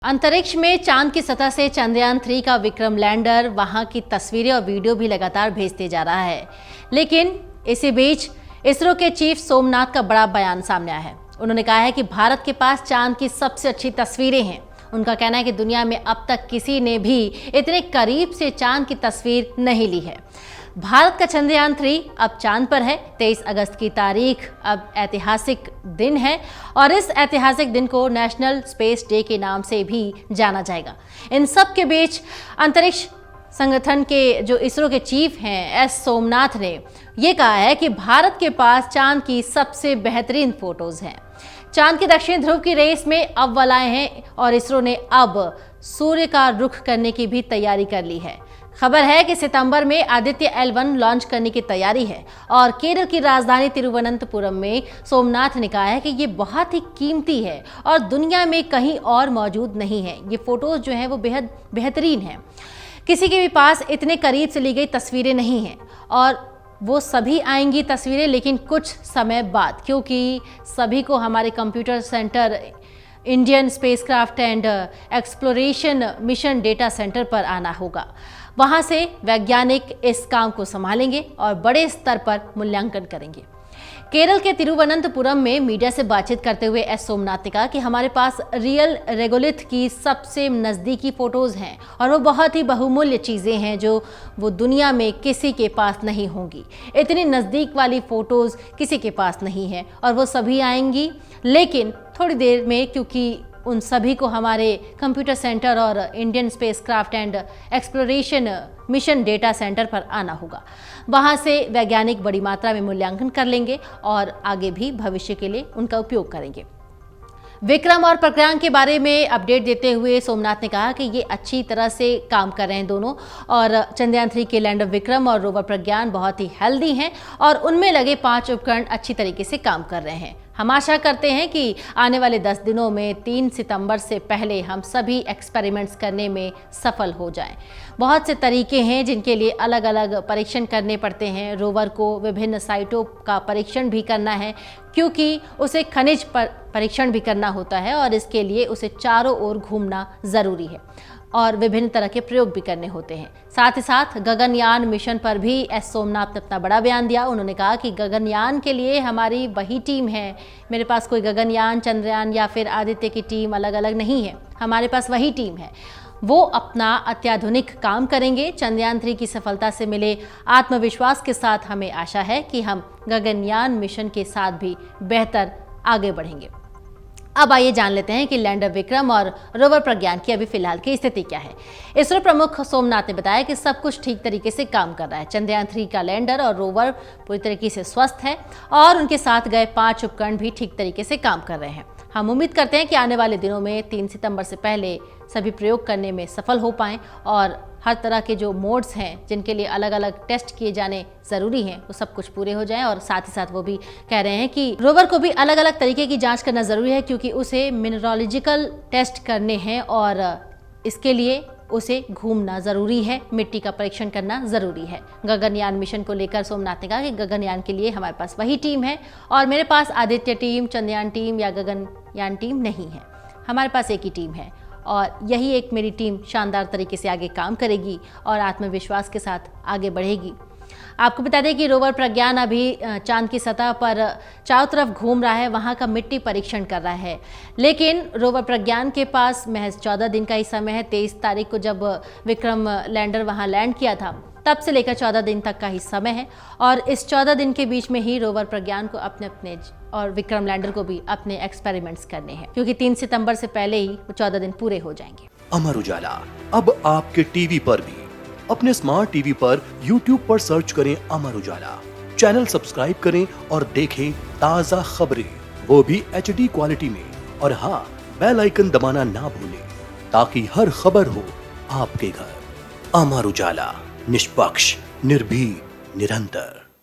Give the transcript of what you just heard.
अंतरिक्ष में चांद की सतह से चंद्रयान 3 का विक्रम लैंडर वहां की तस्वीरें और वीडियो भी लगातार भेजते जा रहा है। लेकिन इसी बीच इसरो के चीफ सोमनाथ का बड़ा बयान सामने आया है। उन्होंने कहा है कि भारत के पास चांद की सबसे अच्छी तस्वीरें हैं। उनका कहना है कि दुनिया में अब तक किसी ने भी इतने करीब से चांद की तस्वीर नहीं ली है। भारत का चंद्रयान 3 अब चांद पर है। 23 अगस्त की तारीख अब ऐतिहासिक दिन है और इस ऐतिहासिक दिन को नेशनल स्पेस डे के नाम से भी जाना जाएगा। इन सब के बीच अंतरिक्ष संगठन के जो इसरो के चीफ हैं एस सोमनाथ ने ये कहा है कि भारत के पास चांद की सबसे बेहतरीन फोटोज हैं। चांद के दक्षिण ध्रुव की रेस में अव्वल आए हैं और इसरो ने अब सूर्य का रुख करने की भी तैयारी कर ली है। खबर है कि सितंबर में आदित्य L1 लॉन्च करने की तैयारी है और केरल की राजधानी तिरुवनंतपुरम में सोमनाथ ने कहा है कि ये बहुत ही कीमती है और दुनिया में कहीं और मौजूद नहीं है। ये फोटोज जो हैं वो बेहद बेहतरीन हैं। किसी के भी पास इतने करीब से ली गई तस्वीरें नहीं हैं और वो सभी आएंगी तस्वीरें, लेकिन कुछ समय बाद, क्योंकि सभी को हमारे computer centre Indian spacecraft and exploration mission data centre पर आना होगा। वहां से वैज्ञानिक इस काम को संभालेंगे और बड़े स्तर पर मूल्यांकन करेंगे। केरल के तिरुवनंतपुरम में मीडिया से बातचीत करते हुए एस सोमनाथ ने कहा कि हमारे पास रियल रेगोलिथ की सबसे नज़दीकी फ़ोटोज़ हैं और वो बहुत ही बहुमूल्य चीज़ें हैं जो वो दुनिया में किसी के पास नहीं होंगी। इतनी नज़दीक वाली फ़ोटोज़ किसी के पास नहीं है और वो सभी आएंगी, लेकिन थोड़ी देर में, क्योंकि उन सभी को हमारे कंप्यूटर सेंटर और Indian spacecraft and exploration mission data centre पर आना होगा। वहां से वैज्ञानिक बड़ी मात्रा में मूल्यांकन कर लेंगे और आगे भी भविष्य के लिए उनका उपयोग करेंगे। विक्रम और प्रज्ञान के बारे में अपडेट देते हुए सोमनाथ ने कहा कि ये अच्छी तरह से काम कर रहे हैं दोनों, और चंद्रयान 3 के लैंडर विक्रम और रोवर प्रज्ञान बहुत ही हेल्दी हैं और उनमें लगे 5 उपकरण अच्छी तरीके से काम कर रहे हैं। हम आशा करते हैं कि आने वाले 10 दिनों में 3 सितंबर से पहले हम सभी एक्सपेरिमेंट्स करने में सफल हो जाएं। बहुत से तरीके हैं जिनके लिए अलग अलग परीक्षण करने पड़ते हैं। रोवर को विभिन्न साइटों का परीक्षण भी करना है, क्योंकि उसे खनिज पर परीक्षण भी करना होता है और इसके लिए उसे चारों ओर घूमना ज़रूरी है और विभिन्न तरह के प्रयोग भी करने होते हैं। साथ ही साथ गगनयान मिशन पर भी एस सोमनाथ ने अपना बड़ा बयान दिया। उन्होंने कहा कि गगनयान के लिए हमारी वही टीम है। मेरे पास कोई गगनयान, चंद्रयान या फिर आदित्य की टीम अलग अलग नहीं है। हमारे पास वही टीम है। वो अपना अत्याधुनिक काम करेंगे। चंद्रयान 3 की सफलता से मिले आत्मविश्वास के साथ हमें आशा है कि हम गगनयान मिशन के साथ भी बेहतर आगे बढ़ेंगे। अब आइए जान लेते हैं कि लैंडर विक्रम और रोवर प्रज्ञान की अभी फिलहाल की स्थिति क्या है। इसरो प्रमुख सोमनाथ ने बताया कि सब कुछ ठीक तरीके से काम कर रहा है। चंद्रयान 3 का लैंडर और रोवर पूरी तरीके से स्वस्थ है और उनके साथ गए 5 उपकरण भी ठीक तरीके से काम कर रहे हैं। हम उम्मीद करते हैं कि आने वाले दिनों में 3 सितंबर से पहले सभी प्रयोग करने में सफल हो पाएं और हर तरह के जो मोड्स हैं जिनके लिए अलग अलग टेस्ट किए जाने ज़रूरी हैं वो सब कुछ पूरे हो जाएं। और साथ ही साथ वो भी कह रहे हैं कि रोवर को भी अलग अलग तरीके की जांच करना ज़रूरी है, क्योंकि उसे मिनरोलॉजिकल टेस्ट करने हैं और इसके लिए उसे घूमना ज़रूरी है, मिट्टी का परीक्षण करना ज़रूरी है। गगनयान मिशन को लेकर सोमनाथ ने कहा कि गगनयान के लिए हमारे पास वही टीम है और मेरे पास आदित्य टीम, चंद्रयान टीम या गगनयान टीम नहीं है। हमारे पास एक ही टीम है और यही एक मेरी टीम शानदार तरीके से आगे काम करेगी और आत्मविश्वास के साथ आगे बढ़ेगी। आपको बता दें कि रोवर प्रज्ञान अभी चांद की सतह पर चारों तरफ घूम रहा है, वहां का मिट्टी परीक्षण कर रहा है। लेकिन रोवर प्रज्ञान के पास महज 14 दिन का ही समय है। 23 तारीख को जब विक्रम लैंडर वहां लैंड किया था, तब से लेकर 14 दिन तक का ही समय है और इस 14 दिन के बीच में ही रोवर प्रज्ञान को अपने और विक्रम लैंडर को भी अपने एक्सपेरिमेंट्स करने हैं, क्योंकि 3 सितंबर से पहले ही वो 14 दिन पूरे हो जाएंगे। अमर उजाला अब आपके टीवी पर भी। अपने स्मार्ट टीवी पर YouTube पर सर्च करें अमर उजाला, चैनल सब्सक्राइब करें और देखें ताज़ा खबरें, वो भी HD क्वालिटी में। और हाँ, बेल आइकन दबाना ना भूलें ताकि हर खबर हो आपके घर। अमर उजाला, निष्पक्ष, निर्भीक, निरंतर।